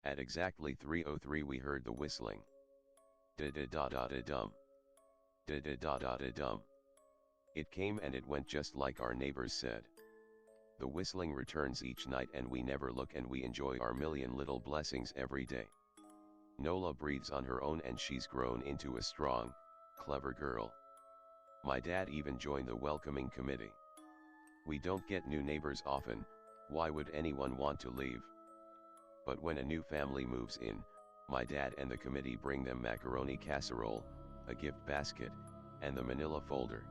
At exactly 3:03 we heard the whistling. Da-da-da-da-da-dum. Da-da-da-da-da-dum. It came and it went just like our neighbors said. The whistling returns each night and we never look and we enjoy our million little blessings every day. Nola breathes on her own and she's grown into a strong, clever girl. My dad even joined the welcoming committee. We don't get new neighbors often, why would anyone want to leave? But when a new family moves in, my dad and the committee bring them macaroni casserole, a gift basket, and the manila folder.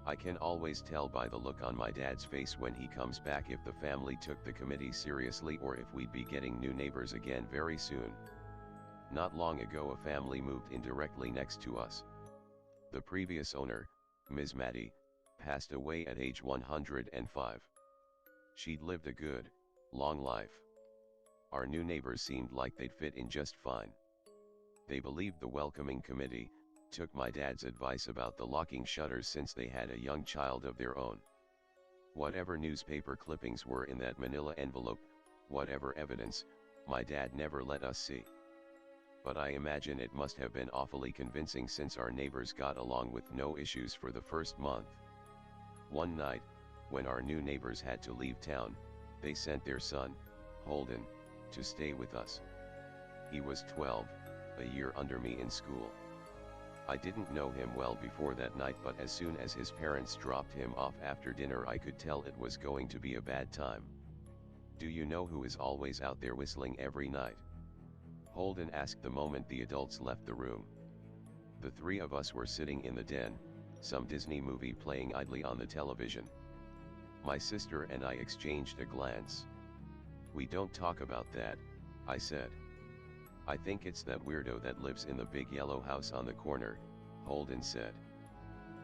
I can always tell by the look on my dad's face when he comes back if the family took the committee seriously or if we'd be getting new neighbors again very soon. Not long ago a family moved in directly next to us. The previous owner, Ms. Maddie, passed away at age 105. She'd lived a good, long life. Our new neighbors seemed like they'd fit in just fine. They believed the welcoming committee, took my dad's advice about the locking shutters since they had a young child of their own. Whatever newspaper clippings were in that manila envelope, whatever evidence, my dad never let us see. But I imagine it must have been awfully convincing since our neighbors got along with no issues for the first month. One night, when our new neighbors had to leave town, they sent their son, Holden, to stay with us. He was 12, a year under me in school. I didn't know him well before that night, but as soon as his parents dropped him off after dinner I could tell it was going to be a bad time. Do you know who is always out there whistling every night? Holden asked the moment the adults left the room. The three of us were sitting in the den, some Disney movie playing idly on the television. My sister and I exchanged a glance. We don't talk about that, I said. I think it's that weirdo that lives in the big yellow house on the corner, Holden said.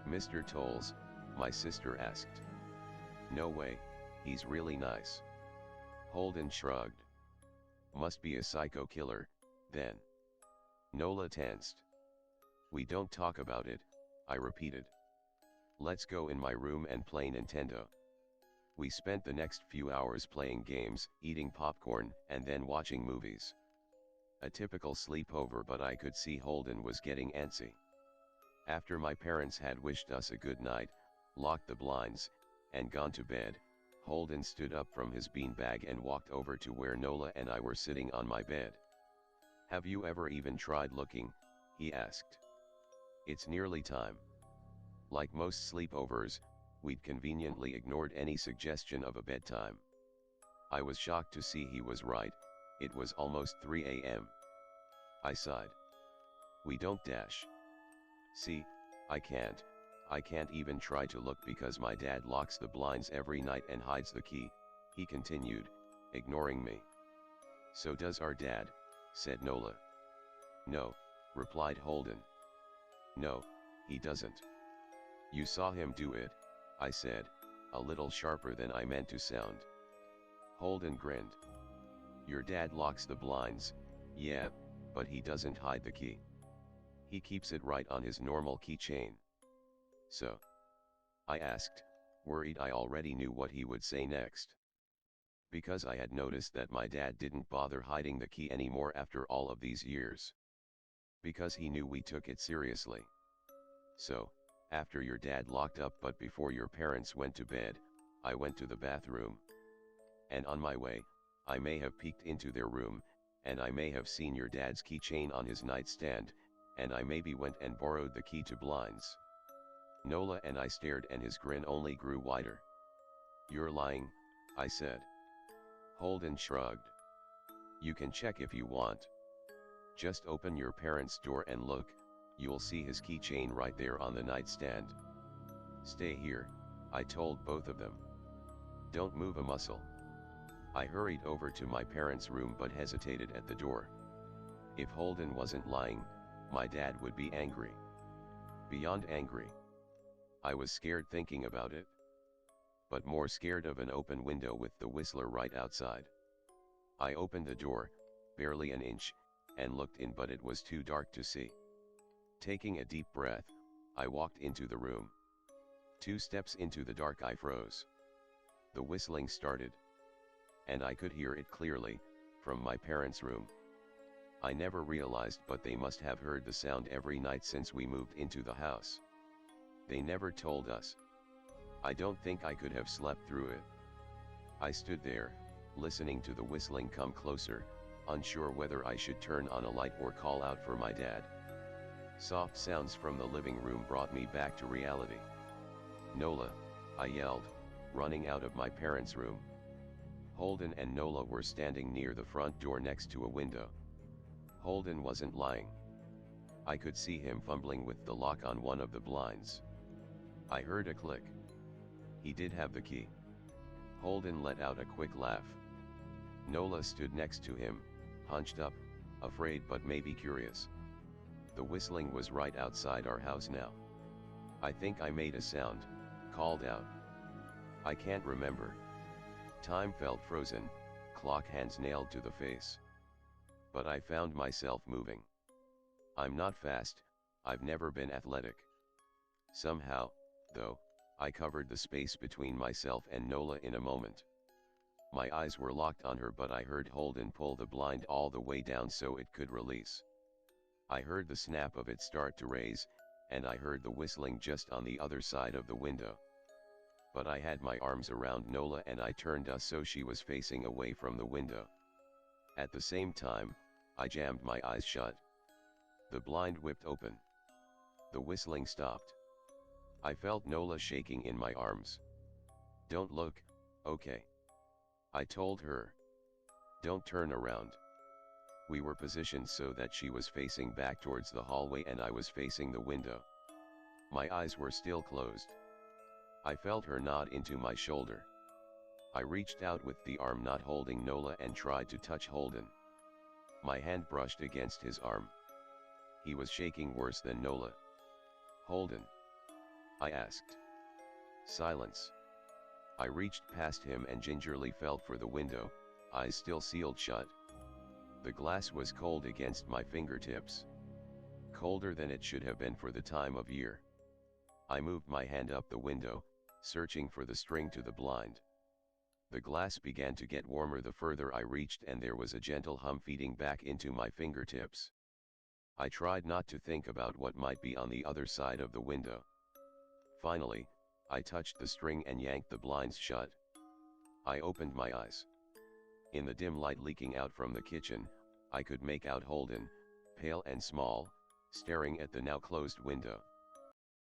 Mr. Tolles, my sister asked. No way, he's really nice. Holden shrugged. Must be a psycho killer, then. Nola tensed. We don't talk about it, I repeated. Let's go in my room and play Nintendo. We spent the next few hours playing games, eating popcorn, and then watching movies. A typical sleepover, but I could see Holden was getting antsy. After my parents had wished us a good night, locked the blinds, and gone to bed, Holden stood up from his beanbag and walked over to where Nola and I were sitting on my bed. Have you ever even tried looking? He asked. It's nearly time. Like most sleepovers, we'd conveniently ignored any suggestion of a bedtime. I was shocked to see he was right, it was almost 3 a.m. I sighed. We don't dash. See, I can't even try to look because my dad locks the blinds every night and hides the key, he continued, ignoring me. So does our dad, said Nola. No, replied Holden. No, he doesn't. You saw him do it, I said, a little sharper than I meant to sound. Holden grinned. Your dad locks the blinds, yeah, but he doesn't hide the key. He keeps it right on his normal keychain. So? I asked, worried I already knew what he would say next. Because I had noticed that my dad didn't bother hiding the key anymore after all of these years. Because he knew we took it seriously. So, after your dad locked up but before your parents went to bed, I went to the bathroom. And on my way, I may have peeked into their room, and I may have seen your dad's keychain on his nightstand, and I maybe went and borrowed the key to blinds. Nola and I stared and his grin only grew wider. You're lying, I said. Holden shrugged. You can check if you want. Just open your parents' door and look, you'll see his keychain right there on the nightstand. Stay here, I told both of them. Don't move a muscle. I hurried over to my parents' room but hesitated at the door. If Holden wasn't lying, my dad would be angry. Beyond angry. I was scared thinking about it. But more scared of an open window with the whistler right outside. I opened the door, barely an inch, and looked in, but it was too dark to see. Taking a deep breath, I walked into the room. 2 steps into the dark I froze. The whistling started. And I could hear it clearly, from my parents' room. I never realized, but they must have heard the sound every night since we moved into the house. They never told us. I don't think I could have slept through it. I stood there, listening to the whistling come closer, unsure whether I should turn on a light or call out for my dad. Soft sounds from the living room brought me back to reality. "Nola," I yelled, running out of my parents' room. Holden and Nola were standing near the front door next to a window. Holden wasn't lying. I could see him fumbling with the lock on one of the blinds. I heard a click. He did have the key. Holden let out a quick laugh. Nola stood next to him, hunched up, afraid but maybe curious. The whistling was right outside our house now. "I think I made a sound," called out. "I can't remember." Time felt frozen, clock hands nailed to the face. But I found myself moving. I'm not fast, I've never been athletic. Somehow, though, I covered the space between myself and Nola in a moment. My eyes were locked on her, but I heard Holden pull the blind all the way down so it could release. I heard the snap of it start to raise, and I heard the whistling just on the other side of the window. But I had my arms around Nola and I turned us so she was facing away from the window. At the same time, I jammed my eyes shut. The blind whipped open. The whistling stopped. I felt Nola shaking in my arms. "Don't look, okay?" I told her. "Don't turn around." We were positioned so that she was facing back towards the hallway and I was facing the window. My eyes were still closed. I felt her nod into my shoulder. I reached out with the arm not holding Nola and tried to touch Holden. My hand brushed against his arm. He was shaking worse than Nola. "Holden?" I asked. Silence. I reached past him and gingerly felt for the window, eyes still sealed shut. The glass was cold against my fingertips. Colder than it should have been for the time of year. I moved my hand up the window, searching for the string to the blind. The glass began to get warmer the further I reached, and there was a gentle hum feeding back into my fingertips. I tried not to think about what might be on the other side of the window. Finally, I touched the string and yanked the blinds shut. I opened my eyes. In the dim light leaking out from the kitchen, I could make out Holden, pale and small, staring at the now closed window.